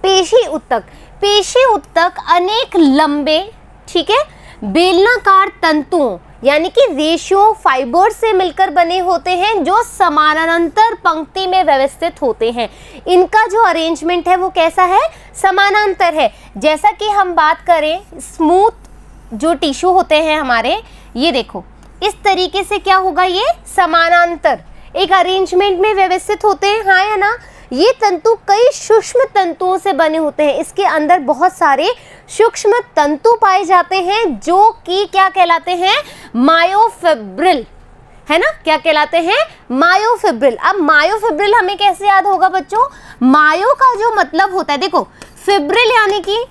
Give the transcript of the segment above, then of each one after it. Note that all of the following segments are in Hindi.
पेशी ऊतक, पेशी ऊतक अनेक लंबे, ठीक है, बेलनाकार तंतुओं यानी कि रेशियो फाइबर से मिलकर बने होते हैं जो समानांतर पंक्ति में व्यवस्थित होते हैं। इनका जो अरेंजमेंट है वो कैसा है, समानांतर है। जैसा कि हम बात करें स्मूथ जो टिश्यू होते हैं हमारे, ये देखो इस तरीके से क्या होगा, ये समानांतर एक अरेंजमेंट में व्यवस्थित होते हैं, हाँ या ना। ये तंतु कई सूक्ष्म तंतुओं से बने होते हैं, इसके अंदर बहुत सारे सूक्ष्म तंतु पाए जाते हैं जो कि क्या कहलाते हैं, मायोफिब्रिल, है ना, क्या कहलाते हैं, मायोफिब्रिल। अब मायोफिब्रिल हमें कैसे याद होगा बच्चों, मायो का जो मतलब होता है, देखो फिब्रिल यानी कि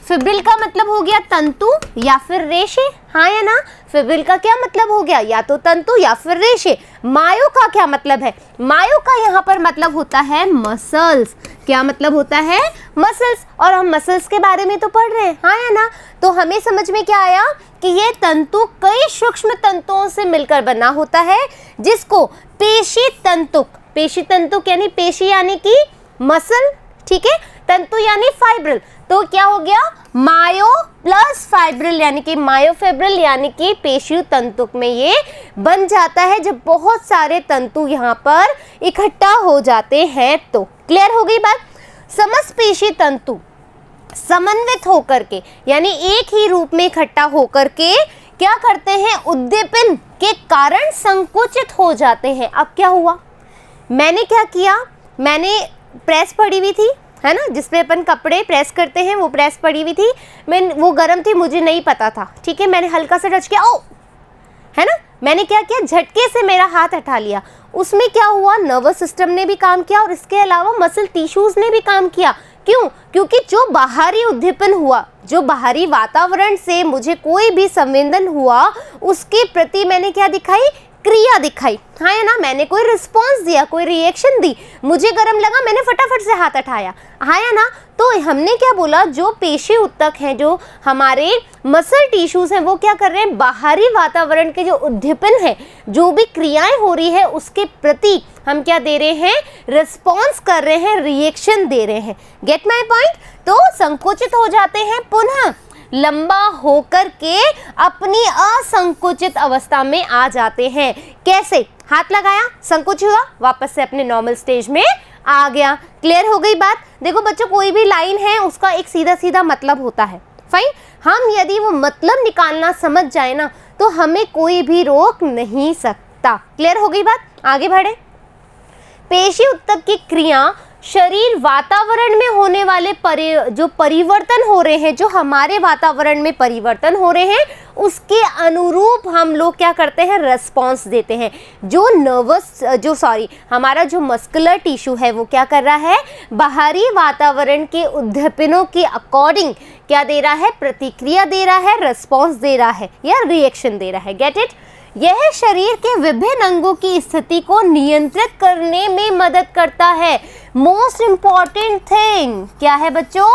फिब्रिल का मतलब हो गया तंतु या फिर रेशे, हाँ या ना। फिब्रिल का क्या मतलब हो गया, या तो तंतु या फिर रेशे। मायो का क्या मतलब है, मायो का यहाँ पर मतलब होता है मसल्स। क्या मतलब होता है, मसल्स। और हम मसल्स के बारे में तो पढ़ रहे हैं, हाँ या ना। तो हमें समझ में क्या आया कि ये तंतु कई सूक्ष्म तंतुओं से मिलकर बना होता है जिसको पेशी तंतुक, पेशी तंतुक यानी पेशी यानी कि मसल, ठीक है, तंतु यानी फाइब्रिल, तो क्या हो गया, मायो प्लस फाइब्रिल यानी कि मायोफिब्रिल यानी कि पेशी तंतुक में ये बन जाता है जब बहुत सारे तंतु यहाँ पर इकट्ठा हो जाते हैं। तो क्लियर हो गई बात। समस्पेशी तंतु समन्वित होकर के यानी एक ही रूप में इकट्ठा होकर के क्या करते हैं, उद्दीपन के कारण संकुचित हो जाते हैं। अब क्या हुआ, मैंने क्या किया, मैंने प्रेस पड़ी हुई थी, है ना, जिसपे अपन कपड़े प्रेस करते हैं, वो प्रेस पड़ी हुई थी, मैं वो गर्म थी, मुझे नहीं पता था, ठीक है, मैंने हल्का सा टच किया, ओ, है ना, मैंने क्या किया, झटके से मेरा हाथ हटा लिया। उसमें क्या हुआ, नर्वस सिस्टम ने भी काम किया और इसके अलावा मसल टिश्यूज ने भी काम किया। क्यों, क्योंकि जो बाहरी उद्दीपन हुआ, जो बाहरी वातावरण से मुझे कोई भी संवेदन हुआ, उसके प्रति मैंने क्या दिखाई, क्रिया दिखाई, हाँ या ना, मैंने कोई रिस्पॉन्स दिया, कोई रिएक्शन दी, मुझे गर्म लगा, मैंने फटाफट से हाथ हटाया, हाँ या ना। तो हमने क्या बोला, जो पेशी ऊतक हैं, जो हमारे मसल टिश्यूज हैं, वो क्या कर रहे हैं, बाहरी वातावरण के जो उद्दीपन है, जो भी क्रियाएं हो रही है उसके प्रति हम क्या दे रहे हैं, रिस्पॉन्स कर रहे हैं, रिएक्शन दे रहे हैं। Get my point. तो संकुचित हो जाते हैं, पुनः लंबा होकर के अपनी असंकुचित अवस्था में आ जाते हैं। कैसे, हाथ लगाया, संकुचित हुआ, वापस से अपने नॉर्मल स्टेज में आ गया। क्लियर हो गई बात। देखो बच्चों, कोई भी लाइन है उसका एक सीधा सीधा मतलब होता है, फाइन। हम यदि वो मतलब निकालना समझ जाए ना तो हमें कोई भी रोक नहीं सकता। क्लियर हो गई बात, आगे बढ़े। पेशी ऊतक की क्रिया शरीर वातावरण में होने वाले जो परिवर्तन हो रहे हैं, जो हमारे वातावरण में परिवर्तन हो रहे हैं, उसके अनुरूप हम लोग क्या करते हैं, रेस्पॉन्स देते हैं। जो हमारा जो मस्कुलर टिश्यू है वो क्या कर रहा है, बाहरी वातावरण के उद्दीपनों के अकॉर्डिंग क्या दे रहा है, प्रतिक्रिया दे रहा है, रेस्पॉन्स दे रहा है या रिएक्शन दे रहा है। Get it. यह शरीर के विभिन्न अंगों की स्थिति को नियंत्रित करने में मदद करता है। मोस्ट इम्पॉर्टेंट थिंग क्या है बच्चों,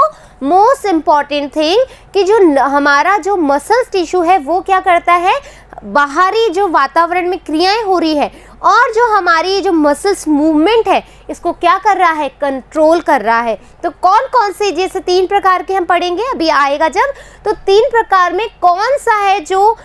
मोस्ट इम्पॉर्टेंट थिंग कि जो हमारा जो मसल्स टिश्यू है वो क्या करता है, बाहरी जो वातावरण में क्रियाएं हो रही है और जो हमारी जो मसल्स मूवमेंट है इसको क्या कर रहा है, कंट्रोल कर रहा है। तो कौन कौन से, जैसे 3 प्रकार के हम पढ़ेंगे अभी आएगा जब, तो 3 प्रकार में कौन सा है जो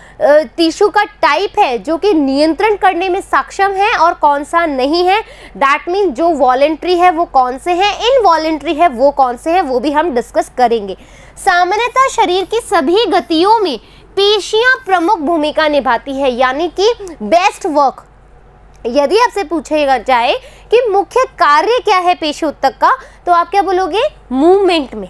टिश्यू का टाइप है जो कि नियंत्रण करने में सक्षम है और कौन सा नहीं है। दैट मीन जो वॉलेंट्री है वो कौन से हैं, इनवॉलेंट्री है वो कौन से हैं, वो भी हम डिस्कस करेंगे। सामान्यतः शरीर की सभी गतियों में पेशियां प्रमुख भूमिका निभाती है, यानी कि बेस्ट वर्क। यदि आपसे पूछेगा जाए कि मुख्य कार्य क्या है पेशी ऊतक का, तो आप क्या बोलोगे, मूवमेंट में।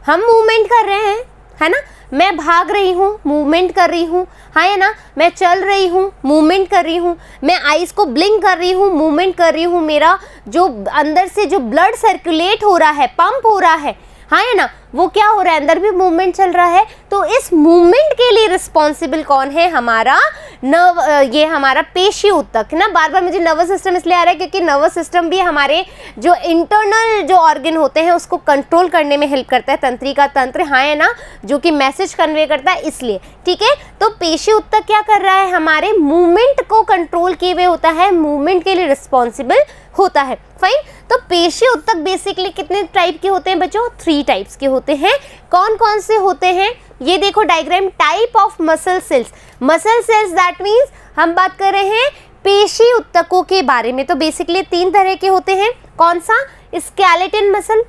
हम मूवमेंट कर रहे हैं, है ना, मैं भाग रही हूँ, मूवमेंट कर रही हूँ, हाँ है ना, मैं चल रही हूँ, मूवमेंट कर रही हूँ, मैं आईज को ब्लिंक कर रही हूँ, मूवमेंट कर रही हूँ, मेरा जो अंदर से जो ब्लड सर्कुलेट हो रहा है, पंप हो रहा है, हाँ है ना, वो क्या हो रहा है, अंदर भी मूवमेंट चल रहा है। तो इस मूवमेंट के लिए रिस्पॉन्सिबल कौन है, हमारा ये हमारा पेशी ऊतक ना। बार बार मुझे नर्वस सिस्टम इसलिए आ रहा है क्योंकि नर्वस सिस्टम भी हमारे जो इंटरनल जो ऑर्गन होते हैं उसको कंट्रोल करने में हेल्प करता है, तंत्रिका तंत्र, हाँ है ना, जो कि मैसेज कन्वे करता है, इसलिए। ठीक है, तो पेशी ऊतक क्या कर रहा है, हमारे मूवमेंट को कंट्रोल किए हुए होता है, मूवमेंट के लिए रिस्पॉन्सिबल होता है। फाइन। तो पेशी उत्तक बेसिकली कितने टाइप के होते हैं बच्चों? 3 टाइप्स के होते हैं। कौन कौन से होते हैं? ये देखो diagram, type of muscle cells. Muscle cells that means हम बात कर रहे हैं पेशी उत्तकों के बारे में। तो बेसिकली 3 तरह के होते हैं। कौन सा? स्केलेटन मसल,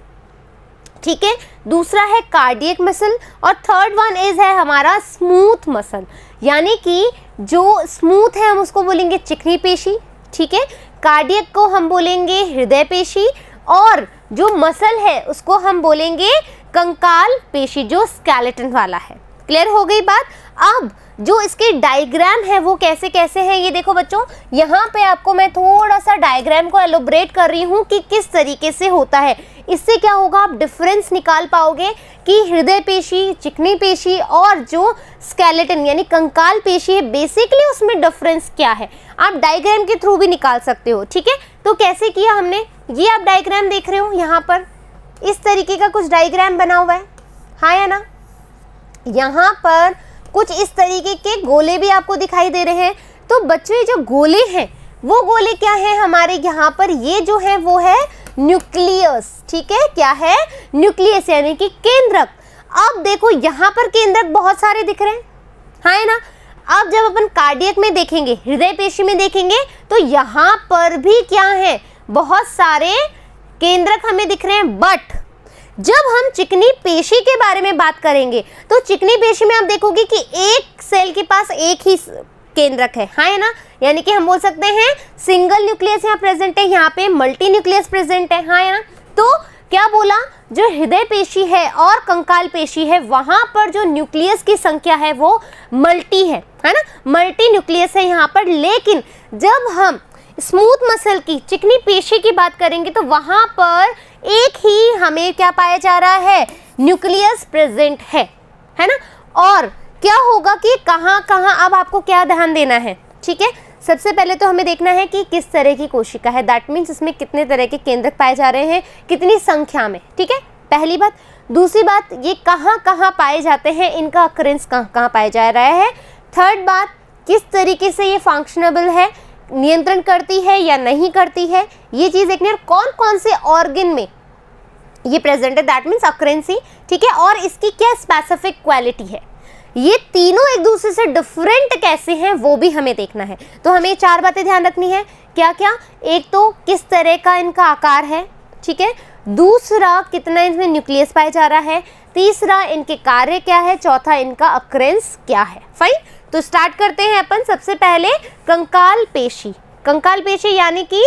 ठीक है, दूसरा है कार्डियक मसल, और थर्ड वन इज है हमारा स्मूथ मसल, यानी कि जो स्मूथ है हम उसको बोलेंगे चिकनी पेशी, ठीक है, कार्डियक को हम बोलेंगे हृदय पेशी, और जो मसल है उसको हम बोलेंगे कंकाल पेशी, जो स्केलेटन वाला है। क्लियर हो गई बात? अब जो इसके डायग्राम है वो कैसे कैसे है, ये देखो बच्चों, यहाँ पे आपको मैं थोड़ा सा डायग्राम को एलोबरेट कर रही हूँ कि किस तरीके से होता है। इससे क्या होगा, आप डिफरेंस निकाल पाओगे कि हृदय पेशी, चिकनी पेशी और जो स्केलेटन यानी कंकाल पेशी है, बेसिकली उसमें डिफरेंस क्या है, आप डायग्राम के थ्रू भी निकाल सकते हो। ठीक है, तो कैसे किया हमने, ये आप डायग्राम देख रहे हो, यहाँ पर इस तरीके का कुछ डायग्राम बना हुआ है, हाँ या ना। यहाँ पर कुछ इस तरीके के गोले भी आपको दिखाई दे रहे हैं। तो बच्चों, ये जो गोले हैं वो गोले क्या है हमारे यहाँ पर, ये जो है वो है न्यूक्लियस, ठीक है, क्या है, न्यूक्लियस यानी कि केंद्रक। अब देखो यहाँ पर केंद्रक बहुत सारे दिख रहे हैं, हाँ ना। अब जब अपन कार्डियक में देखेंगे, हृदय पेशी में देखेंगे, तो यहाँ पर भी क्या है, बहुत सारे केंद्रक हमें दिख रहे हैं। बट जब हम चिकनी पेशी के बारे में बात करेंगे, तो चिकनी पेशी में आप देखोगे कि एक सेल के पास एक ही केंद्रक है, हाँ है ना, यानी कि हम बोल सकते हैं सिंगल न्यूक्लियस यहाँ प्रेजेंट है, यहाँ पे मल्टी न्यूक्लियस प्रेजेंट है, हाँ है ना। तो क्या बोला, जो हृदय पेशी है और कंकाल पेशी है, वहां पर जो न्यूक्लियस की संख्या है वो मल्टी है ना, मल्टी न्यूक्लियस है यहाँ पर। लेकिन जब हम स्मूथ मसल की, चिकनी पेशी की बात करेंगे, तो वहां पर एक ही हमें क्या पाया जा रहा है, न्यूक्लियस प्रेजेंट है ना। और क्या होगा कि कहाँ कहाँ, अब आपको क्या ध्यान देना है, ठीक है, सबसे पहले तो हमें देखना है कि किस तरह की कोशिका है, दैट मीन्स इसमें कितने तरह के केंद्रक पाए जा रहे हैं, कितनी संख्या में, ठीक है, पहली बात। दूसरी बात, ये कहाँ कहाँ पाए जाते हैं, इनका अकरेंस कहाँ कहाँ पाया जा रहा है। थर्ड बात, किस तरीके से ये फंक्शनेबल है, नियंत्रण करती है या नहीं करती है, ये चीज़ देखनी है। कौन कौन से ऑर्गन में ये प्रेजेंट है, दैट मीन्स अकरेंसी, ठीक है, और इसकी क्या स्पेसिफिक क्वालिटी है, ये तीनों एक दूसरे से डिफरेंट कैसे हैं वो भी हमें देखना है। तो हमें 4 बातें ध्यान रखनी है, क्या क्या, एक तो किस तरह का इनका आकार है, ठीक है, दूसरा कितना इनमें न्यूक्लियस पाया जा रहा है, तीसरा इनके कार्य क्या है, चौथा इनका अकरेंस क्या है। फाइन, तो स्टार्ट करते हैं अपन। सबसे पहले कंकाल पेशी, कंकाल पेशी यानी कि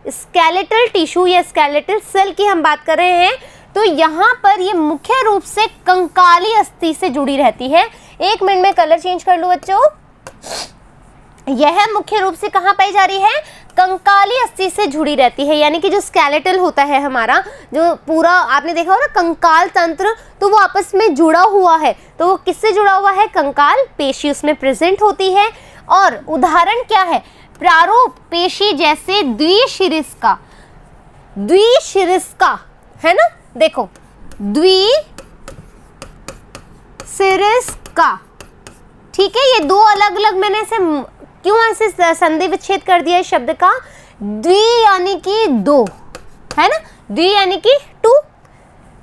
स्केलेटल टिश्यू या स्केलेटल सेल की हम बात कर रहे हैं। तो यहाँ पर ये मुख्य रूप से कंकाली अस्थि से जुड़ी रहती है। 1 मिनट में कलर चेंज कर लो बच्चों। यह मुख्य रूप से कहाँ पाई जा रही है, कंकाली अस्थि से जुड़ी रहती है, यानी कि जो स्केलेटल होता है हमारा, जो पूरा आपने देखा हो ना कंकाल तंत्र, तो वो आपस में जुड़ा हुआ है। तो वो किससे जुड़ा हुआ है, कंकाल पेशी उसमें प्रेजेंट होती है। और उदाहरण क्या है, प्रारूप पेशी जैसे द्विशिरिस्का है ना, देखो द्विशिरिस्का, ठीक है, ये 2 अलग अलग, मैंने ऐसे क्यों ऐसे संधि विच्छेद कर दिया इस शब्द का, द्वि यानी कि 2 है ना, द्वि यानी कि 2,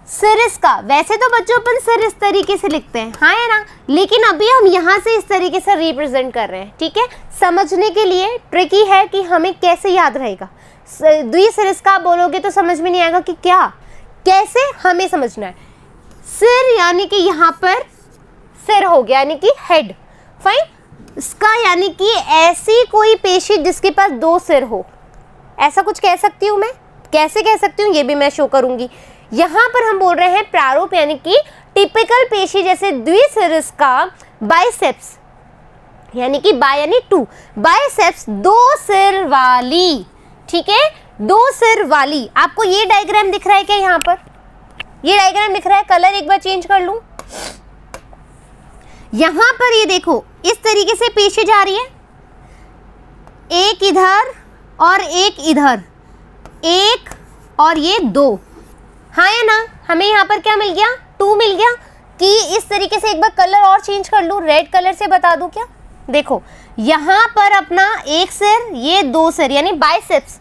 सिरिस्का, वैसे तो बच्चों अपन सिर इस तरीके से लिखते हैं, हाँ है ना, लेकिन अभी हम यहाँ से इस तरीके से रिप्रेजेंट कर रहे हैं, ठीक है, समझने के लिए ट्रिकी है कि हमें कैसे याद रहेगा। द्विसिरिस्का बोलोगे तो समझ में नहीं आएगा कि क्या, कैसे हमें समझना है। सिर यानी कि यहाँ पर सिर हो गया, यानी कि हेड, फाइन। इसका यानी कि ऐसी कोई पेशी जिसके पास 2 सिर हो, ऐसा कुछ कह सकती हूँ मैं, कैसे कह सकती हूँ ये भी मैं शो करूंगी। यहाँ पर हम बोल रहे हैं प्रारूप यानी कि टिपिकल पेशी जैसे द्विसिरिस्का बाइसेप्स, यानी कि बाय यानी 2, बाइसेप्स 2 सिर वाली, ठीक है, 2 सिर वाली। आपको ये डायग्राम दिख रहा है क्या, यहाँ पर ये डायग्राम दिख रहा है, कलर एक बार चेंज कर लूं। यहाँ पर ये देखो इस तरीके से पेशी जा रही है, एक इधर और एक इधर, एक और ये 2, हाँ या ना। हमें यहाँ पर क्या मिल गया, 2 मिल गया। कि इस तरीके से एक बार कलर और चेंज कर लूँ, रेड कलर से बता दूँ क्या, देखो यहाँ पर अपना एक सिर, ये 2 सिर यानी बाइसेप्स,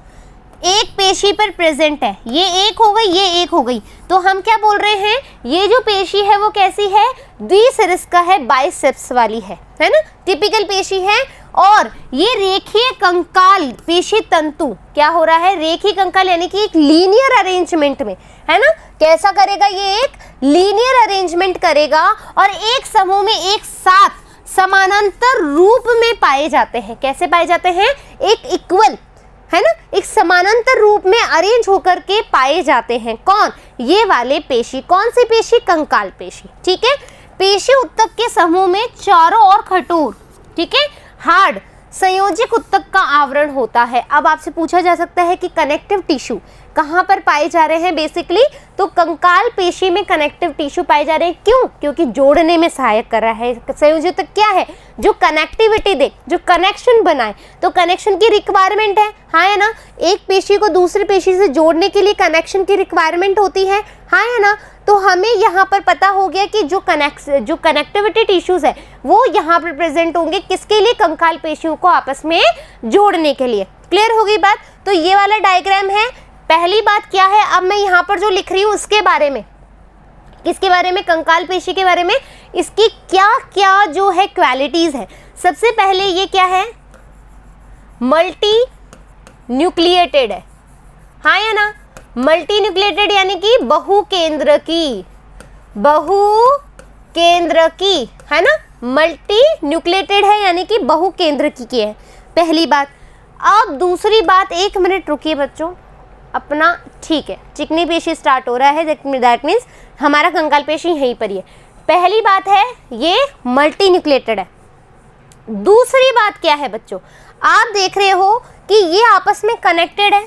एक पेशी पर प्रेजेंट है, ये एक हो गई, ये एक हो गई, तो हम क्या बोल रहे हैं, ये जो पेशी है वो कैसी है, द्विसरिस्का है, बाइसेप्स वाली है ना, टिपिकल पेशी है। और ये रेखीय कंकाल पेशी तंतु क्या हो रहा है, रेखीय कंकाल यानी कि एक लीनियर अरेंजमेंट में, है ना, कैसा करेगा, ये एक लीनियर अरेंजमेंट करेगा और एक समूह में एक साथ समानांतर रूप में पाए जाते हैं। कैसे पाए जाते हैं, एक इक्वल, है ना, एक समानांतर रूप में अरेंज होकर के पाए जाते हैं। कौन, ये वाले पेशी, कौन सी पेशी, कंकाल पेशी। ठीक है, पेशी उत्तक के समूह में चारों ओर कठोर, ठीक है, हार्ड संयोजक उत्तक का आवरण होता है। अब आपसे पूछा जा सकता है कि कनेक्टिव टिश्यू कहाँ पर पाए जा रहे हैं, बेसिकली तो कंकाल पेशी में कनेक्टिव टिश्यू पाए जा रहे हैं। क्यों, क्योंकि जोड़ने में सहायक कर रहा है। संयोजक उत्तक क्या है, जो कनेक्टिविटी दे, जो कनेक्शन बनाए, तो कनेक्शन की रिक्वायरमेंट है, हाँ है ना, एक पेशी को दूसरी पेशी से जोड़ने के लिए कनेक्शन की रिक्वायरमेंट होती है, हाँ है ना। तो हमें यहाँ पर पता हो गया कि जो कनेक्टिविटी टिश्यूज है वो यहाँ पर प्रेजेंट होंगे, किसके लिए, कंकाल पेशियों को आपस में जोड़ने के लिए। क्लियर हो गई बात। तो ये वाला डायग्राम है। पहली बात क्या है, अब मैं यहाँ पर जो लिख रही हूँ उसके बारे में, किसके बारे में, कंकाल पेशी के बारे में, इसकी क्या क्या जो है क्वालिटीज है। सबसे पहले ये क्या है, मल्टी न्यूक्लिएटेड है, हाँ या ना, मल्टी न्यूक्लिएटेड यानी कि बहुकेंद्र की, बहुकेंद्र की, है ना, मल्टी न्यूक्लिएटेड है यानी कि बहुकेंद्र की है, पहली बात। अब दूसरी बात, एक मिनट रुकिए बच्चों अपना, ठीक है, चिकनी पेशी स्टार्ट हो रहा है, दैट मीन्स हमारा कंकाल पेशी यहीं पर ही है। पहली बात है ये मल्टी न्यूक्लिएटेड है। दूसरी बात क्या है बच्चों, आप देख रहे हो कि ये आपस में कनेक्टेड है,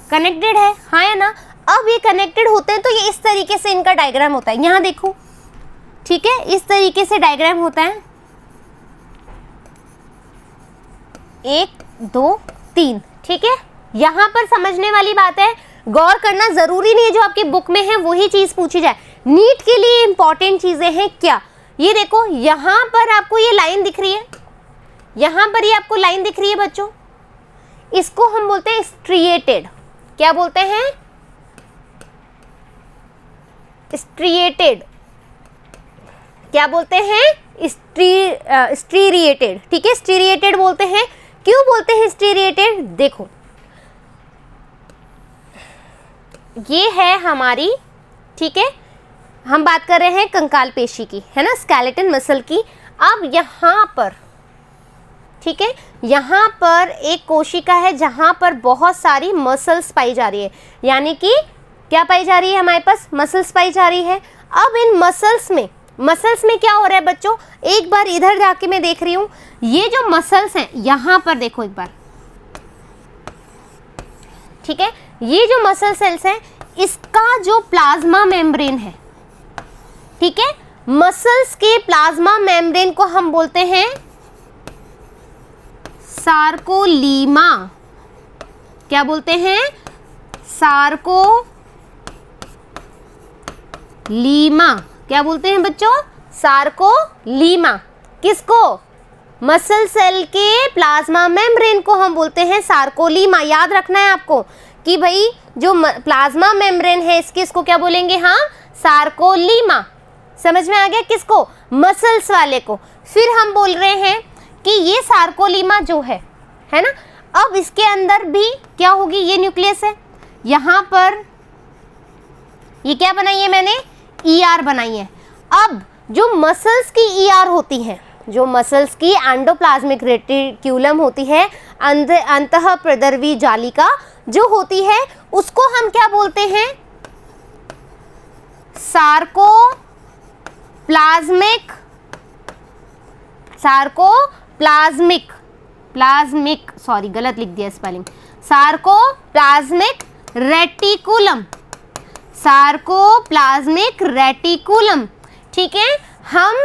कनेक्टेड है, हाँ या ना। अब ये कनेक्टेड होते हैं तो ये इस तरीके से इनका डायग्राम होता है, यहाँ देखो, ठीक है, इस तरीके से डायग्राम होता है, 1 2 3, ठीक है। यहाँ पर समझने वाली बात है, गौर करना जरूरी नहीं है जो आपकी बुक में है वही चीज पूछी जाए, नीट के लिए इंपॉर्टेंट चीजें हैं क्या। ये देखो यहाँ पर आपको ये लाइन दिख रही है, यहाँ पर ये आपको लाइन दिख रही है बच्चों, इसको हम बोलते हैं स्ट्रिएटेड। क्या बोलते हैं, स्ट्रिएटेड। क्या बोलते हैं, स्ट्रिएटेड, ठीक है, स्ट्रिएटेड बोलते हैं। क्यों बोलते हैं स्ट्रिएटेड, देखो ये है हमारी, ठीक है, हम बात कर रहे हैं कंकाल पेशी की, है ना, स्केलेटन मसल की। अब यहाँ पर, ठीक है, यहाँ पर एक कोशिका है जहाँ पर बहुत सारी मसल्स पाई जा रही है, यानी कि क्या पाई जा रही है, हमारे पास मसल्स पाई जा रही है। अब इन मसल्स में क्या हो रहा है बच्चों, एक बार इधर जाके मैं देख रही हूँ, ये जो मसल्स हैं यहाँ पर देखो एक बार, ठीक है, ये जो मसल सेल्स हैं इसका जो प्लाज्मा मेम्ब्रेन है, ठीक है, मसल्स के प्लाज्मा मेम्ब्रेन को हम बोलते हैं सार्कोलीमा। क्या बोलते हैं, सार्कोलीमा। क्या बोलते हैं बच्चों, सार्कोलीमा। किसको, मसल सेल के प्लाज्मा मेम्ब्रेन को हम बोलते हैं सार्कोलीमा। याद रखना है आपको कि भाई जो प्लाज्मा मेम्ब्रेन है इसको क्या बोलेंगे, हाँ, सार्कोलीमा। समझ में आ गया, किसको, मसल्स वाले को। फिर हम बोल रहे हैं कि ये सार्कोलीमा जो है ना, अब इसके अंदर भी क्या होगी, ये न्यूक्लियस है, यहाँ पर ये क्या बनाई है मैंने, ER बनाई है। अब जो मसल्स की ER होती है, जो मसल्स की एंडोप्लाज्मिक रेटिक्यूलम होती है, अंतः प्रदर्वी जालिका जो होती है, उसको हम क्या बोलते हैं, सॉरी गलत लिख दिया स्पेलिंग, सार्कोप्लाज्मिक रेटिकुलम, ठीक है। हम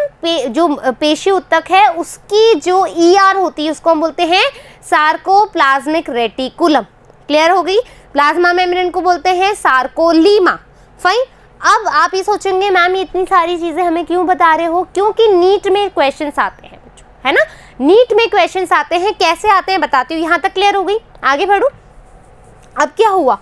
जो पेशी उत्तक है उसकी जो ER होती है उसको हम बोलते हैं सार्कोप्लाज्मिक रेटिकुलम। क्लियर हो गई, प्लाज्मा मेम्ब्रेन को बोलते हैं सार्कोलीमा। फाइन। अब आप ये सोचेंगे मैम ये इतनी सारी चीजें हमें क्यों बता रहे हो, क्योंकि नीट में क्वेश्चंस आते हैं बच्चों, है ना, नीट में क्वेश्चंस आते हैं। कैसे आते हैं बताती हूँ, यहाँ तक क्लियर हो गई, आगे बढ़ूँ। अब क्या हुआ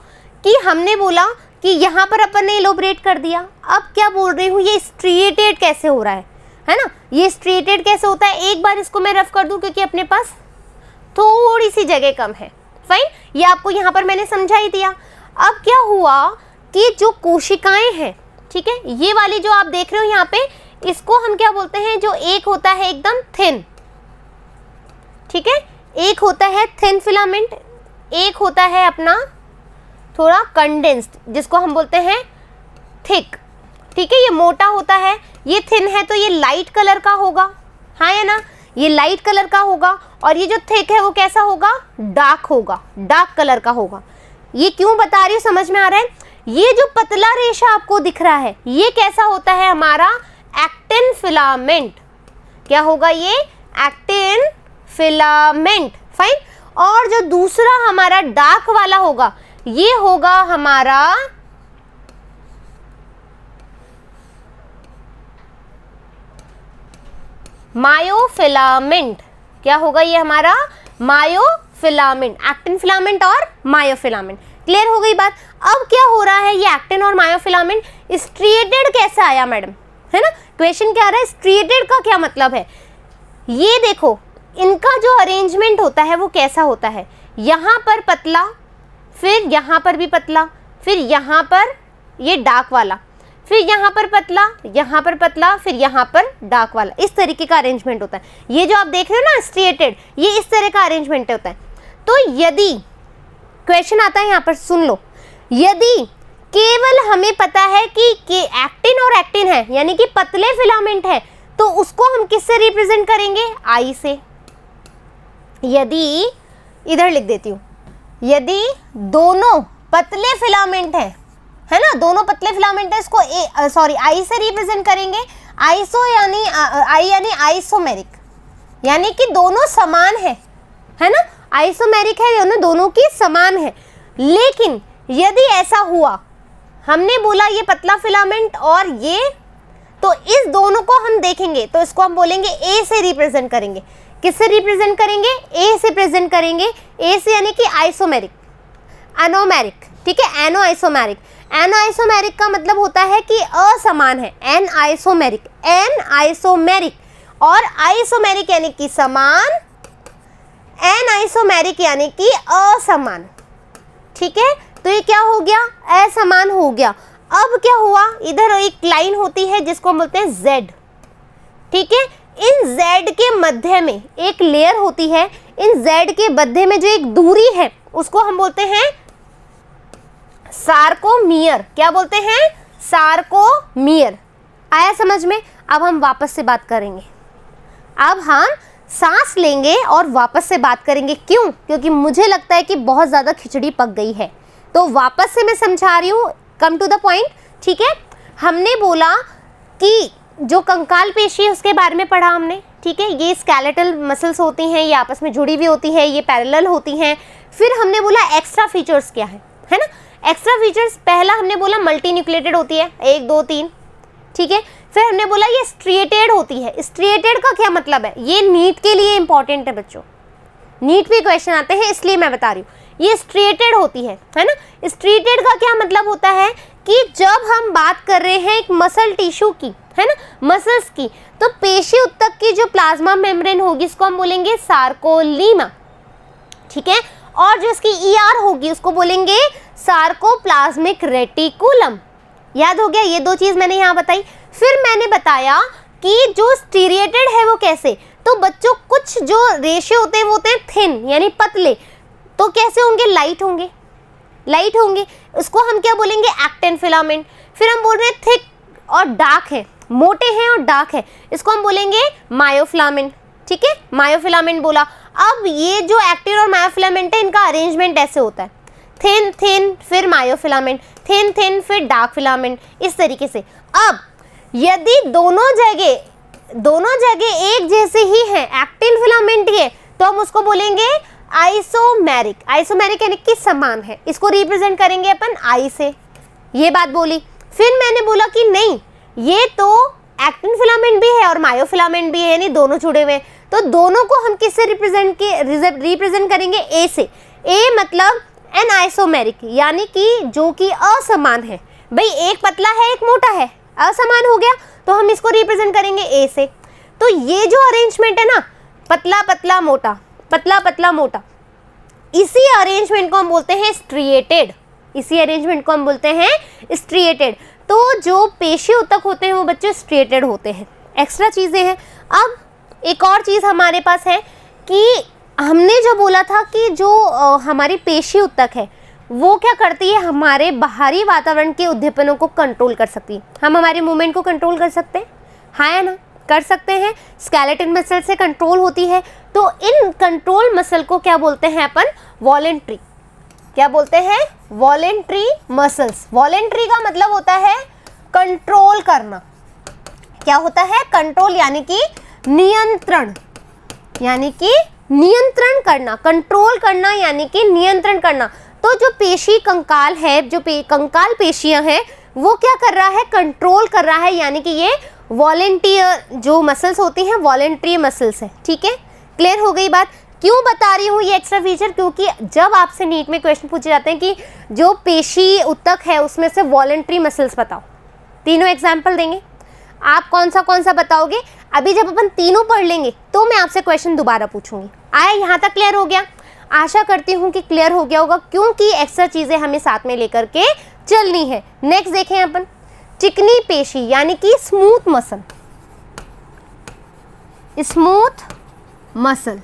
कि हमने बोला कि यहाँ पर अपन ने इलोबरेट कर दिया। अब क्या बोल रही हूँ, ये स्ट्रिएटेड कैसे हो रहा है ना, ये स्ट्रिएटेड कैसे होता है। एक बार इसको मैं रफ कर दूँ क्योंकि अपने पास थोड़ी सी जगह कम है। फाइन, ये आपको यहाँ पर मैंने समझा ही दिया। अब क्या हुआ कि जो कोशिकाएं हैं, ठीक है, ये वाली जो आप देख रहे हो यहाँ पे, इसको हम क्या बोलते हैं, जो एक होता है एकदम थिन, ठीक है, एक होता है थिन फिलामेंट, एक होता है अपना थोड़ा कंडेंस्ड जिसको हम बोलते हैं थिक, ठीक है, ये मोटा होता है, ये थिन है तो ये लाइट कलर का होगा, हाँ या ना, ये लाइट कलर का होगा। और ये जो थिक है वो कैसा होगा, डार्क होगा, डार्क कलर का होगा। ये क्यों बता रही हूँ, समझ में आ रहा है। ये जो पतला रेशा आपको दिख रहा है ये कैसा होता है, हमारा एक्टिन फिलामेंट। क्या होगा ये, एक्टिन फिलामेंट। फाइन, और जो दूसरा हमारा डार्क वाला होगा ये होगा हमारा मायोफिलामेंट। क्या होगा ये हमारा मायोफिलामेंट, एक्टिन फिलामेंट और मायोफिलामेंट। क्लियर हो गई बात। अब क्या हो रहा है, ये एक्टिन और मायोफिलामेंट स्ट्रिएटेड कैसे आया मैडम, है ना, क्वेश्चन क्या आ रहा है, स्ट्रिएटेड का क्या मतलब है। ये देखो इनका जो अरेंजमेंट होता है वो कैसा होता है, यहाँ पर पतला, फिर यहाँ पर भी पतला, फिर यहाँ पर ये डार्क वाला, फिर यहाँ पर पतला, यहाँ पर पतला, फिर यहाँ पर डार्क वाला, इस तरीके का अरेंजमेंट होता है। ये जो आप देख रहे हो ना स्ट्रिएटेड, ये इस तरह का अरेंजमेंट होता है। तो यदि क्वेश्चन आता है यहाँ पर, सुन लो, यदि केवल हमें पता है कि एक्टिन और एक्टिन है यानी कि पतले फिलामेंट है, तो उसको हम किससे रिप्रेजेंट करेंगे, आई से। यदि इधर लिख देती हूँ, यदि दोनों पतले फिलामेंट है ना, दोनों पतले फिलामेंट है, इसको आई से रिप्रेजेंट करेंगे। आइसो यानी आई यानी आइसोमेरिक, यानी कि दोनों समान है ना, आइसोमेरिक है, दोनों की समान है। लेकिन यदि ऐसा हुआ, हमने बोला ये पतला फिलामेंट और ये, तो इस दोनों को हम देखेंगे तो इसको हम बोलेंगे ए से रिप्रेजेंट करेंगे। किससे रिप्रेजेंट करेंगे, ए से प्रेजेंट करेंगे। ए से यानी कि आइसोमेरिक, एनोमेरिक, ठीक है, एनो आइसोमेरिक। एन आइसोमेरिक का मतलब होता है कि असमान है, एन आइसोमेरिक, एन आइसोमेरिक, और आइसोमेरिक यानी कि समान, एन आइसोमेरिक यानी कि असमान, ठीक है। तो ये क्या हो गया, असमान हो गया। अब क्या हुआ, इधर एक लाइन होती है जिसको हम बोलते हैं Z, ठीक है। इन Z के मध्य में एक लेयर होती है, इन Z के मध्य में जो एक दूरी है उसको हम बोलते हैं सार्कोमियर। क्या बोलते हैं, सार्कोमियर। आया समझ में। अब हम वापस से बात करेंगे, अब हम सांस लेंगे और वापस से बात करेंगे। क्यों, क्योंकि मुझे लगता है कि बहुत ज़्यादा खिचड़ी पक गई है, तो वापस से मैं समझा रही हूँ, कम टू द पॉइंट, ठीक है। हमने बोला कि जो कंकाल पेशी है उसके बारे में पढ़ा हमने, ठीक है। ये स्केलेटल मसल्स होती हैं, ये आपस में जुड़ी हुई होती है, ये पैरेलल होती हैं। फिर हमने बोला एक्स्ट्रा फीचर्स क्या है ना। एक्स्ट्रा फीचर्स, पहला हमने बोला मल्टी न्यूक्लिएटेड होती है, 1 2 3, ठीक है। फिर हमने बोला ये स्ट्रिएटेड होती है। स्ट्रिएटेड का क्या मतलब है, ये नीट के लिए इंपॉर्टेंट है बच्चों, नीट पे क्वेश्चन आते हैं इसलिए मैं बता रही हूँ। ये स्ट्रिएटेड होती है ना। स्ट्रिएटेड का क्या मतलब होता है कि जब हम बात कर रहे हैं एक मसल टिश्यू की, है ना, मसल्स की, तो पेशी उत्तक की जो प्लाज्मा मेम्ब्रेन होगी इसको हम बोलेंगे सार्कोलीमा, ठीक है। और जो इसकी ER होगी उसको बोलेंगे सार्कोप्लाज्मिक रेटिकुलम। याद हो गया, ये 2 चीज़ मैंने यहाँ बताई। फिर मैंने बताया कि जो स्टीरिएटेड है वो कैसे, तो बच्चों कुछ जो रेशे होते हैं वो होते हैं थिन यानी पतले, तो कैसे होंगे, लाइट होंगे, लाइट होंगे। उसको हम क्या बोलेंगे, एक्टिन फिलामेंट। फिर हम बोल रहे हैं थिक और डार्क है, मोटे हैं और डार्क है, इसको हम बोलेंगे मायोफिलामेंट, ठीक है, मायोफिलामेंट बोला। अब ये जो एक्टिन और मायोफिलामेंट है इनका अरेंजमेंट ऐसे होता है, थिन थिन फिर मायोफिलामेंट, थिन थिन फिर डार्क फिलामेंट, इस तरीके से। अब यदि दोनों जगह एक जैसे ही हैं, एक्टिन फिलामेंट ही है, तो हम उसको बोलेंगे आइसोमेरिक। आइसोमेरिक यानी कि समान है, इसको रिप्रेजेंट करेंगे अपन आई से, ये बात बोली। फिर मैंने बोला कि नहीं, ये तो एक्टिन फिलामेंट भी है और मायोफिलामेंट भी है, यानी दोनों जुड़े हुए हैं, तो दोनों को हम किससे रिप्रेजेंट करेंगे, ए से। ए मतलब एनाइसोमेरिक यानी कि जो कि असमान है। भाई एक पतला है एक मोटा है, असमान हो गया, तो हम इसको रिप्रेजेंट करेंगे ए से। तो ये जो अरेंजमेंट है ना, पतला पतला मोटा, पतला पतला मोटा, इसी अरेंजमेंट को हम बोलते हैं स्ट्रिएटेड। इसी अरेंजमेंट को हम बोलते हैं स्ट्रिएटेड। तो जो पेशी ऊतक होते हैं वो बच्चे स्ट्रिएटेड होते हैं। एक्स्ट्रा चीज़ें हैं। अब एक और चीज़ हमारे पास है कि हमने जो बोला था कि जो हमारी पेशी ऊतक है वो क्या करती है, हमारे बाहरी वातावरण के उद्दीपनों को कंट्रोल कर सकती है। हम हमारे मूवमेंट को कंट्रोल कर सकते हैं, हाँ या ना, कर सकते हैं। स्केलेटन मसल से कंट्रोल होती है। तो इन कंट्रोल मसल को क्या बोलते हैं अपन, वॉलेंट्री। क्या बोलते हैं, वॉलेंट्री मसल्स। वॉलेंट्री का मतलब होता है कंट्रोल करना। क्या होता है, कंट्रोल यानी कि नियंत्रण, यानी कि नियंत्रण करना, कंट्रोल करना यानी कि नियंत्रण करना। तो जो पेशी कंकाल है, जो कंकाल पेशियां हैं वो क्या कर रहा है, कंट्रोल कर रहा है, यानी कि ये वॉलेंटियर जो मसल्स होती हैं वॉलेंट्री मसल्स है। ठीक है, क्लियर हो गई बात। क्यों बता रही हूँ ये एक्स्ट्रा फीचर, क्योंकि जब आपसे नीट में क्वेश्चन पूछे जाते हैं कि जो पेशी ऊतक है उसमें से वॉलेंट्री मसल्स बताओ, तीनों एग्जाम्पल देंगे, आप कौन सा बताओगे। अभी जब अपन तीनों पढ़ लेंगे तो मैं आपसे क्वेश्चन दोबारा पूछूंगी। आया यहाँ तक क्लियर हो गया, आशा करती हूँ कि क्लियर हो गया होगा, क्योंकि एक्स्ट्रा चीज़ें हमें साथ में लेकर के चलनी है। नेक्स्ट देखें अपन, चिकनी पेशी यानी कि स्मूथ मसल। स्मूथ मसल,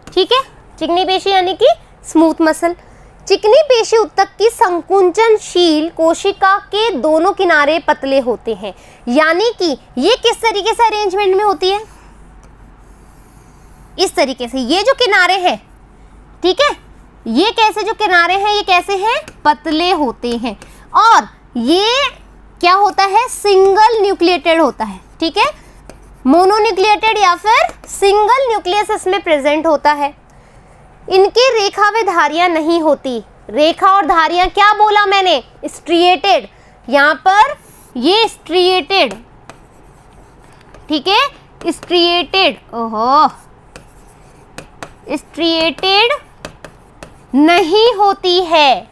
ठीक है, चिकनी पेशी यानी कि स्मूथ मसल। चिकनी पेशी ऊतक की संकुचनशील कोशिका के दोनों किनारे पतले होते हैं, यानी कि ये किस तरीके से अरेंजमेंट में होती है, इस तरीके से। ये जो किनारे हैं, ठीक है, ये कैसे जो किनारे हैं ये कैसे हैं, पतले होते हैं। और ये क्या होता है, सिंगल न्यूक्लिएटेड होता है। ठीक है, मोनोन्यूक्लिएटेड या फिर सिंगल न्यूक्लियस इसमें प्रेजेंट होता है। इनकी रेखा व धारियां नहीं होती। रेखा और धारियां क्या बोला मैंने, स्ट्रिएटेड। यहाँ पर ये स्ट्रिएटेड, ठीक है, स्ट्रिएटेड, ओहो, स्ट्रिएटेड नहीं होती है।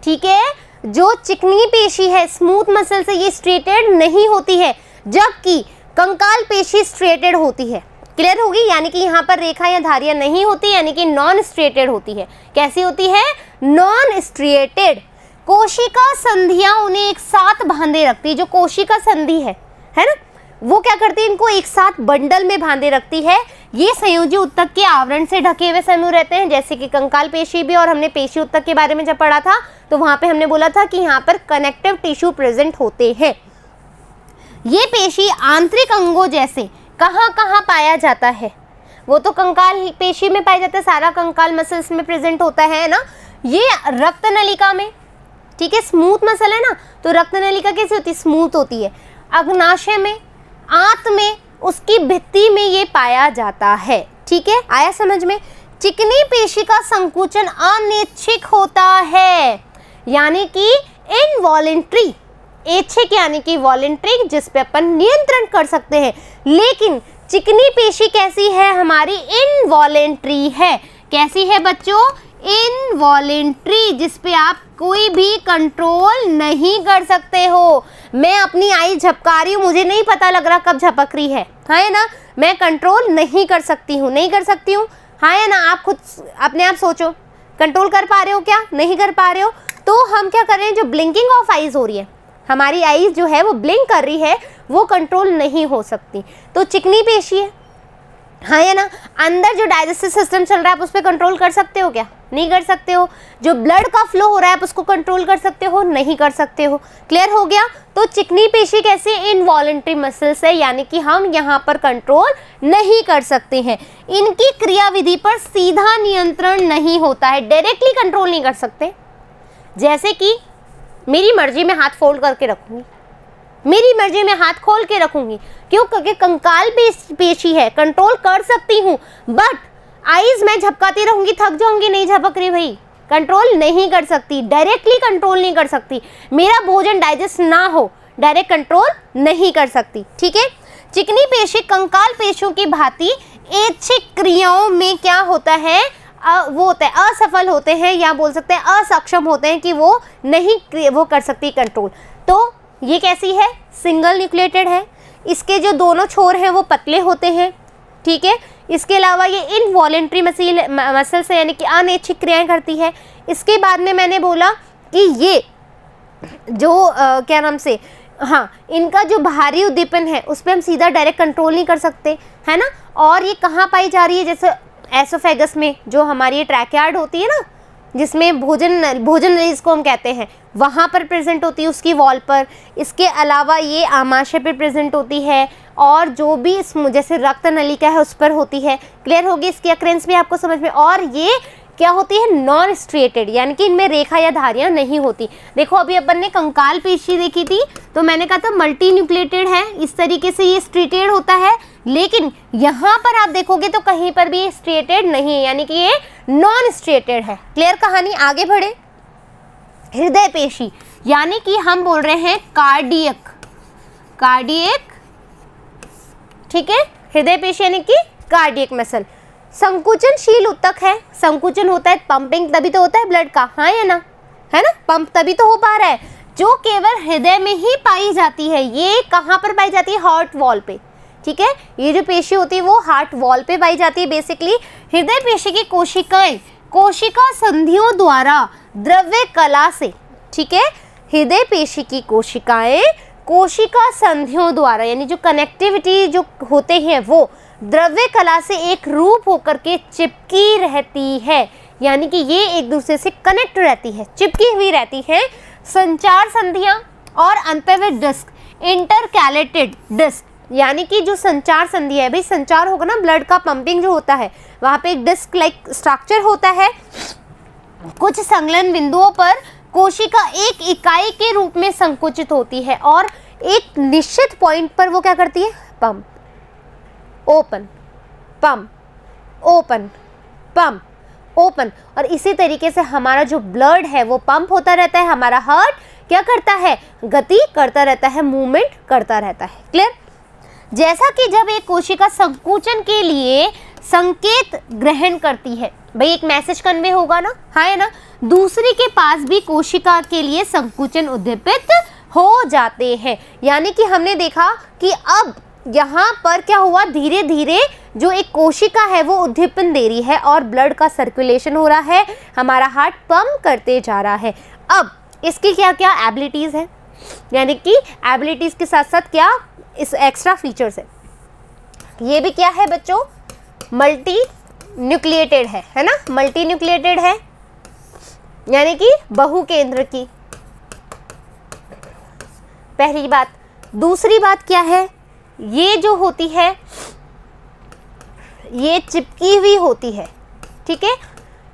ठीक है, जो चिकनी पेशी है स्मूथ मसल से ये स्ट्रिएटेड नहीं होती है, जबकि कंकाल पेशी स्ट्रिएटेड होती है। क्लियर होगी, यानी कि यहाँ पर रेखा या धारियां नहीं होती, यानी कि नॉन स्ट्रिएटेड होती है। कैसी होती है, नॉन स्ट्रिएटेड। कोशिका संधियां उन्हें एक साथ बांधे रखती है। जो कोशिका संधि है ना, वो क्या करती है, इनको एक साथ बंडल में बांधे रखती है। ये संयोजी ऊतक के आवरण से ढके हुए समूह रहते हैं, जैसे कि कंकाल पेशी भी। और हमने पेशी ऊतक के बारे में जब पढ़ा था तो वहां पे हमने बोला था कि यहाँ पर कनेक्टिव टिश्यू प्रेजेंट होते हैं। ये पेशी आंतरिक अंगों जैसे कहाँ कहाँ पाया जाता है, वो तो कंकाल पेशी में पाया जाता है, सारा कंकाल मसल्स में प्रेजेंट होता है ना। ये रक्त नलिका में, ठीक है, स्मूथ मसल है ना, तो रक्त नलिका कैसी होती है, स्मूथ होती है। अग्नाशय में, आंत में, उसकी भित्ति में ये पाया जाता है। ठीक है, आया समझ में। चिकनी पेशी का संकुचन अनैच्छिक होता है, यानी कि इनवॉलेंट्री। ऐच्छिक यानी कि वॉलेंट्री, जिस पे अपन नियंत्रण कर सकते हैं। लेकिन चिकनी पेशी कैसी है, हमारी इनवॉलेंट्री है। कैसी है बच्चों, इनवॉलेंट्री, जिस पे आप कोई भी कंट्रोल नहीं कर सकते हो। मैं अपनी आई झपका रही हूँ, मुझे नहीं पता लग रहा कब झपक रही है ना, मैं कंट्रोल नहीं कर सकती हूँ, नहीं कर सकती हूँ, हाँ या ना। आप खुद अपने आप सोचो, कंट्रोल कर पा रहे हो क्या, नहीं कर पा रहे हो। तो हम क्या कर रहे हैं, जो ब्लिंकिंग ऑफ आईज हो रही है, हमारी आईज जो है वो ब्लिंक कर रही है, वो कंट्रोल नहीं हो सकती। तो चिकनी पेशी है, हाँ या ना। अंदर जो डाइजेस्टिव सिस्टम चल रहा है आप उस पर कंट्रोल कर सकते हो क्या, नहीं कर सकते हो। जो ब्लड का फ्लो हो रहा है आप उसको कंट्रोल कर सकते हो, नहीं कर सकते हो। क्लियर हो गया। तो चिकनी पेशी कैसे, इनवॉलेंट्री मसल्स है, यानी कि हम यहाँ पर कंट्रोल नहीं कर सकते हैं। इनकी क्रियाविधि पर सीधा नियंत्रण नहीं होता है, डायरेक्टली कंट्रोल नहीं कर सकते। जैसे कि मेरी मर्जी में हाथ फोल्ड करके रखूंगी, मेरी मर्जी में हाथ खोल के रखूंगी, क्यों, क्योंकि कंकाल पेशी है, कंट्रोल कर सकती हूँ। बट आईज मैं झपकाती रहूंगी, थक जाऊंगी, नहीं झपक रही भाई, कंट्रोल नहीं कर सकती, डायरेक्टली कंट्रोल नहीं कर सकती। मेरा भोजन डाइजेस्ट ना हो, डायरेक्ट कंट्रोल नहीं कर सकती। ठीक है, चिकनी पेशी कंकाल पेशियों की भांति ऐच्छिक क्रियाओं में क्या होता है, वो होते हैं असफल होते हैं, या बोल सकते हैं असक्षम होते हैं कि वो नहीं वो कर सकती कंट्रोल। तो ये कैसी है, सिंगल न्यूक्लिएटेड है, इसके जो दोनों छोर हैं वो पतले होते हैं, ठीक है। इसके अलावा ये इनवॉलेंट्री मसल से यानी कि अनैच्छिक क्रियाएं करती है। इसके बाद में मैंने बोला कि ये जो क्या नाम से, हाँ, इनका जो बाहरी उद्दीपन है उस पर हम सीधा डायरेक्ट कंट्रोल नहीं कर सकते, है ना। और ये कहाँ पाई जा रही है, जैसे एसोफेगस में जो हमारी ट्रैकियार्ड होती है ना, जिसमें भोजन नली जिसको हम कहते हैं, वहाँ पर प्रेजेंट होती है, उसकी वॉल पर। इसके अलावा ये आमाशय पर प्रेजेंट होती है, और जो भी जैसे रक्त नलिका है उस पर होती है। क्लियर होगी, इसकी अक्रेंस भी आपको समझ में। और ये क्या होती है, नॉन स्ट्रिएटेड, यानी कि इनमें रेखा या धारियां नहीं होती। देखो अभी अपन ने कंकाल पेशी देखी थी, तो मैंने कहा था मल्टी न्यूक्लिएटेड है, इस तरीके से ये स्ट्रिएटेड होता है। लेकिन यहाँ पर आप देखोगे तो कहीं पर भी स्ट्रिएटेड नहीं है, यानी कि ये नॉन स्ट्रिएटेड है। क्लियर कहानी, आगे बढ़े। हृदय पेशी, यानी कि हम बोल रहे हैं कार्डियक, ठीक है, हृदय पेशी यानी कि कार्डियक मसल। संकुचनशील उत्तक है, संकुचन होता है, पंपिंग तभी तो होता है ब्लड का, हाँ या ना, है ना, पंप तभी तो हो पा रहा है, जो केवल हृदय में ही पाई जाती है। ये कहाँ पर पाई जाती है, हार्ट वॉल पे, ठीक है। ये जो पेशी होती है वो हार्ट वॉल पे पाई जाती है। बेसिकली हृदय पेशी की कोशिकाएं कोशिका संधियों द्वारा द्रव्य कला से, ठीक है, हृदय पेशी की कोशिकाएं कोशिका संधियों द्वारा, यानी जो कनेक्टिविटी जो होते हैं वो द्रव्य कला से एक रूप होकर के चिपकी रहती है, यानी कि ये एक दूसरे से कनेक्ट रहती है, चिपकी हुई रहती है। संचार संधियां और अंतर्वृत्त डिस्क, इंटरकैलेटेड डिस्क, यानी कि जो संचार संधि है, भाई संचार होगा ना, ब्लड का पंपिंग जो होता है, वहाँ पे एक डिस्क लाइक स्ट्रक्चर होता है। कुछ संलग्न बिंदुओं पर कोशिका एक इकाई के रूप में संकुचित होती है, और एक निश्चित पॉइंट पर वो क्या करती है, pump open, pump open, pump open. और इसी तरीके से हमारा जो ब्लड है वो पंप होता रहता है, हमारा हार्ट क्या करता है, गति करता रहता है, मूवमेंट करता रहता है। क्लियर। जैसा कि जब एक कोशिका संकुचन के लिए संकेत ग्रहण करती है, भाई एक मैसेज कन्वे होगा ना, हाँ है ना, दूसरी के पास भी कोशिका के लिए संकुचन उद्दीपित हो जाते हैं। यानी कि हमने देखा कि अब यहाँ पर क्या हुआ, धीरे धीरे जो एक कोशिका है वो उद्दीपन दे रही है और ब्लड का सर्कुलेशन हो रहा है, हमारा हार्ट पंप करते जा रहा है। अब इसकी क्या क्या एबिलिटीज़ है, यानी कि एबिलिटीज़ के साथ साथ क्या इस एक्स्ट्रा फीचर्स है। ये भी क्या है बच्चों, मल्टी न्यूक्लिएटेड है ना, मल्टी न्यूक्लिएटेड है, यानी कि बहुकेंद्र की, पहली बात। दूसरी बात क्या है, ये जो होती है ये चिपकी हुई होती है, ठीक है,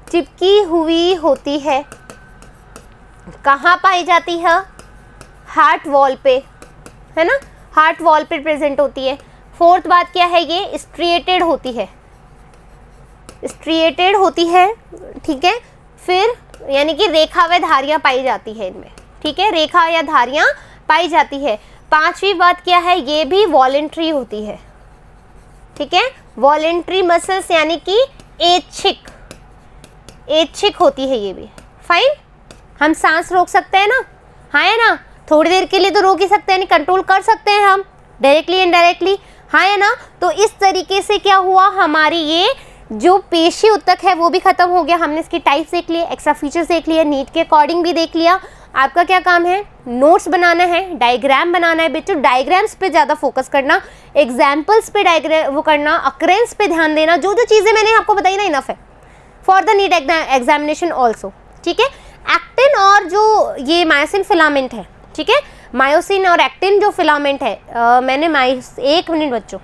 चिपकी हुई होती है। कहाँ पाई जाती है, हार्ट वॉल पे, है ना, हार्ट वॉल पे प्रेजेंट होती है। फोर्थ बात क्या है, ये स्ट्रिएटेड होती है, स्ट्रिएटेड होती है, ठीक है। फिर यानी कि रेखा व धारियाँ पाई जाती है इनमें, ठीक है, रेखा या धारियाँ पाई जाती है। पांचवी बात क्या है, ये भी वॉलेंट्री होती है, ठीक है, वॉलेंट्री मसल्स यानी कि ऐच्छिक होती है ये भी। फाइन, हम सांस रोक सकते हैं ना, हाँ है ना, थोड़ी देर के लिए तो रोक ही सकते हैं, कंट्रोल कर सकते हैं हम डायरेक्टली इनडायरेक्टली, हाँ है ना। तो इस तरीके से क्या हुआ, हमारी ये जो पेशी उत्तक है वो भी खत्म हो गया। हमने इसकी टाइप्स देख लिए, एक्स्ट्रा फीचर्स देख लिए, नीट के अकॉर्डिंग भी देख लिया। आपका क्या काम है, नोट्स बनाना है, डायग्राम बनाना है बच्चों, डायग्राम्स पे ज़्यादा फोकस करना, एग्जाम्पल्स पे डायग्राम वो करना, अक्रेंस पे ध्यान देना। जो जो चीज़ें मैंने आपको बताई ना, इनफ है for the NEET examination also, ठीक है। एक्टिन और जो ये मायोसिन फिलामेंट है, ठीक है, मायोसिन और एक्टिन जो फिलामेंट है, एक मिनट बच्चों,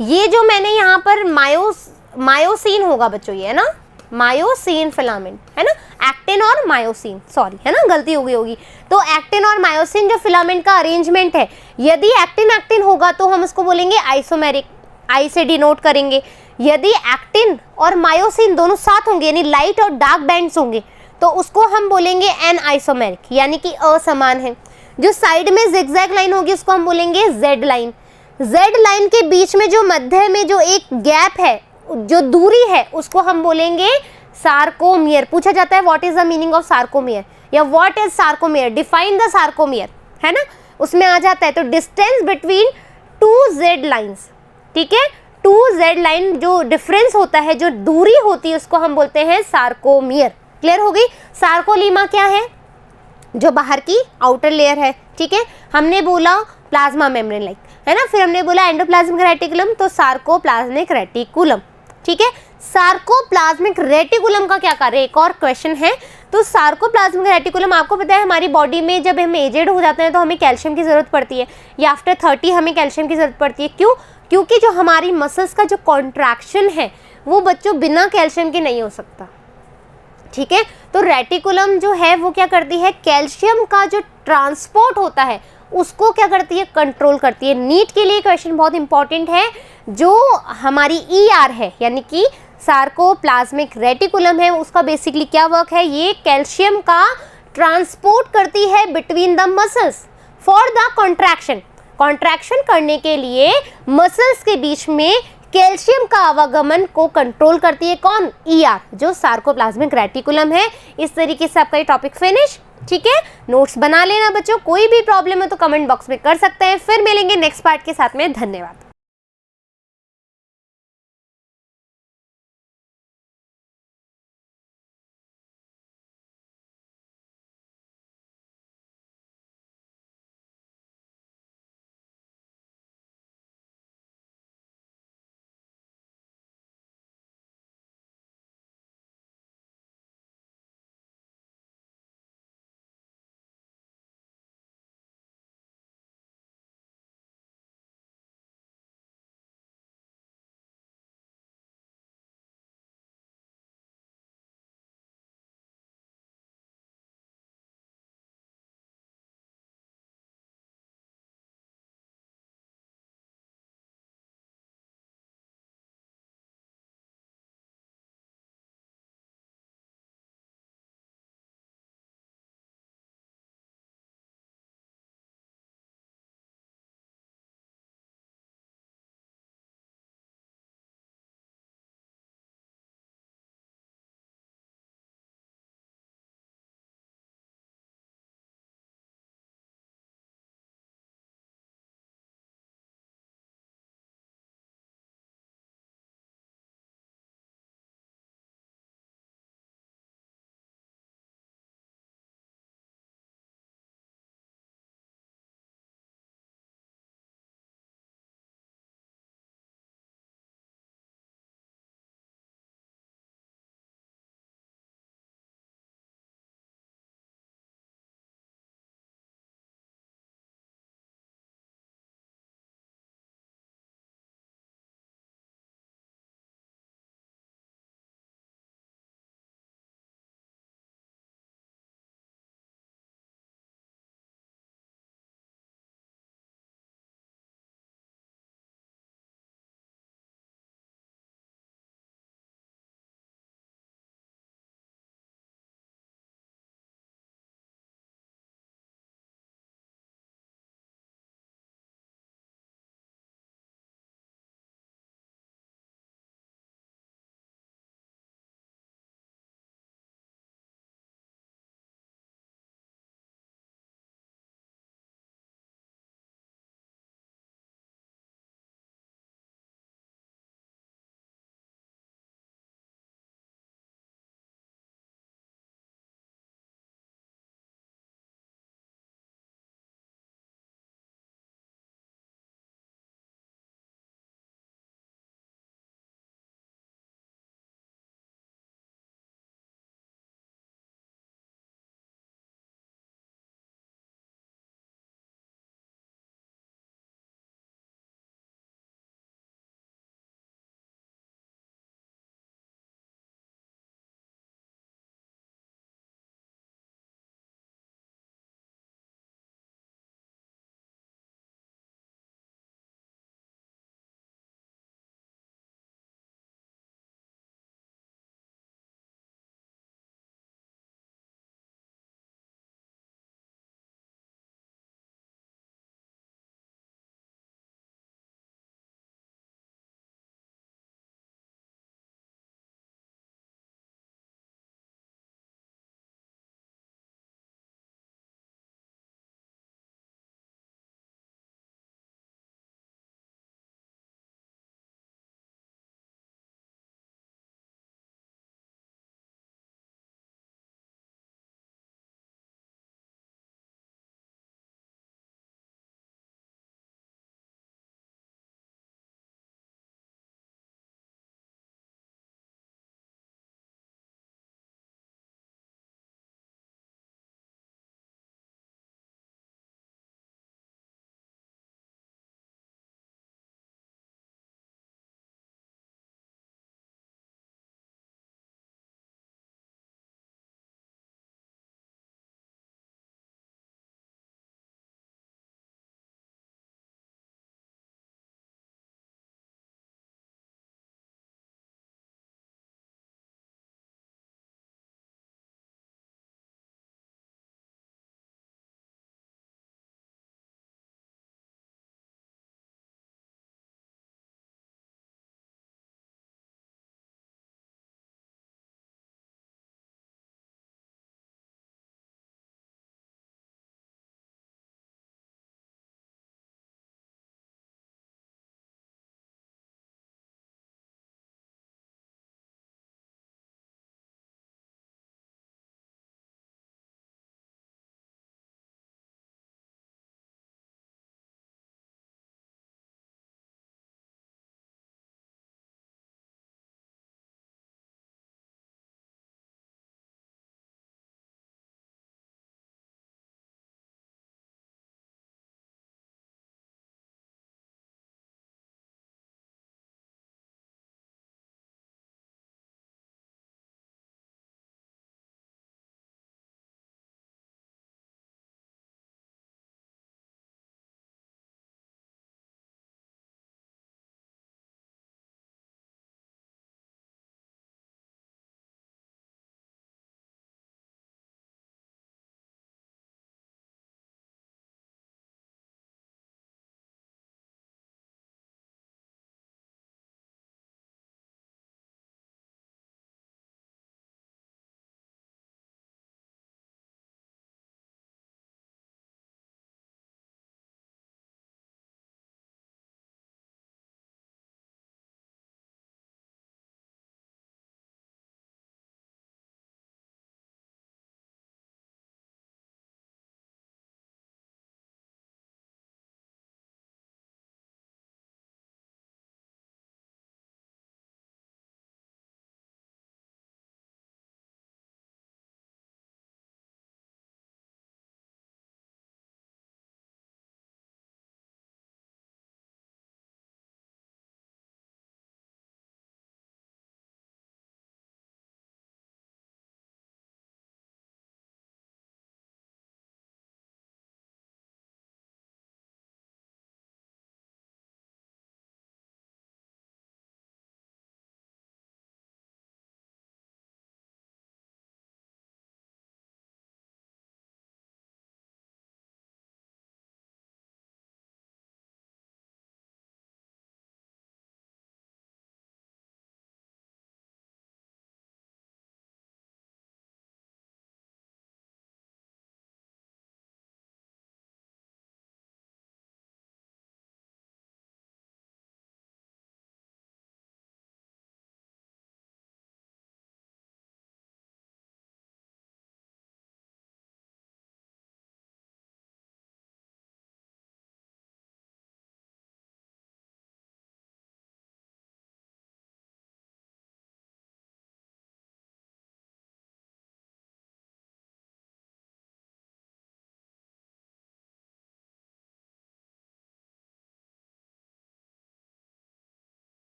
ये जो मैंने यहाँ पर मायोसिन होगा बच्चों, ये है ना, मायोसिन फिलामेंट है ना, एक्टिन और मायोसिन, सॉरी है ना, गलती हो गई होगी। तो एक्टिन और मायोसिन जो फिलामेंट का अरेंजमेंट है, यदि एक्टिन होगा तो हम उसको बोलेंगे आइसोमेरिक, आई से डिनोट करेंगे। यदि एक्टिन और मायोसिन दोनों साथ होंगे यानी लाइट और डार्क बैंड्स होंगे तो उसको हम बोलेंगे एन आइसोमेरिक, यानी कि असमान है। जो साइड में जिगजैग लाइन होगी उसको हम बोलेंगे जेड लाइन। जेड लाइन के बीच में जो मध्य में जो एक गैप है, जो दूरी है, उसको हम बोलेंगे सार्कोमियर। पूछा जाता है what is the meaning of sarcomere या what is sarcomere, define the sarcomere, है ना, उसमें आ जाता है। तो distance between two Z lines, ठीक है, टू जेड लाइन जो डिफरेंस होता है, जो दूरी होती है, उसको हम बोलते हैं सार्कोमियर। क्लियर हो गई। सार्कोलीमा क्या है, जो बाहर की आउटर लेयर है, ठीक है। हमने बोला प्लाज्मा मेम्ब्रेन लाइक, है ना, फिर हमने बोला एंडोप्लाज्मिक रेटिकुलम, तो सार्कोप्लाज्मिक रेटिकुलम, ठीक है। सार्कोप्लाज्मिक रेटिकुलम का क्या कार्य, एक और क्वेश्चन है। तो सार्कोप्लाज्मिक रेटिकुलम, आपको पता है हमारी बॉडी में जब हम एजेड हो जाते हैं तो हमें कैल्शियम की जरूरत पड़ती है, या आफ्टर 30 हमें कैल्शियम की जरूरत पड़ती है। क्यों? क्योंकि जो हमारी मसल्स का जो कॉन्ट्रैक्शन है वो बच्चों बिना कैल्शियम के नहीं हो सकता, ठीक है। तो रेटिकुलम जो है वो क्या करती है, कैल्शियम का जो ट्रांसपोर्ट होता है उसको क्या करती है, कंट्रोल करती है। नीट के लिए क्वेश्चन बहुत इंपॉर्टेंट है, जो हमारी ईआर है यानी कि सार्कोप्लाज्मिक रेटिकुलम है, उसका बेसिकली क्या वर्क है, ये कैल्शियम का ट्रांसपोर्ट करती है between the muscles for the contraction. Contraction करने के लिए मसल्स के बीच में कैल्शियम का आवागमन को कंट्रोल करती है कौन, ईआर, जो सार्कोप्लाज्मिक रेटिकुलम है। इस तरीके से आपका ये टॉपिक फिनिश, ठीक है। नोट्स बना लेना बच्चों, कोई भी प्रॉब्लम है तो कमेंट बॉक्स में कर सकते हैं। फिर मिलेंगे नेक्स्ट पार्ट के साथ में। धन्यवाद।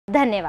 धन्यवाद।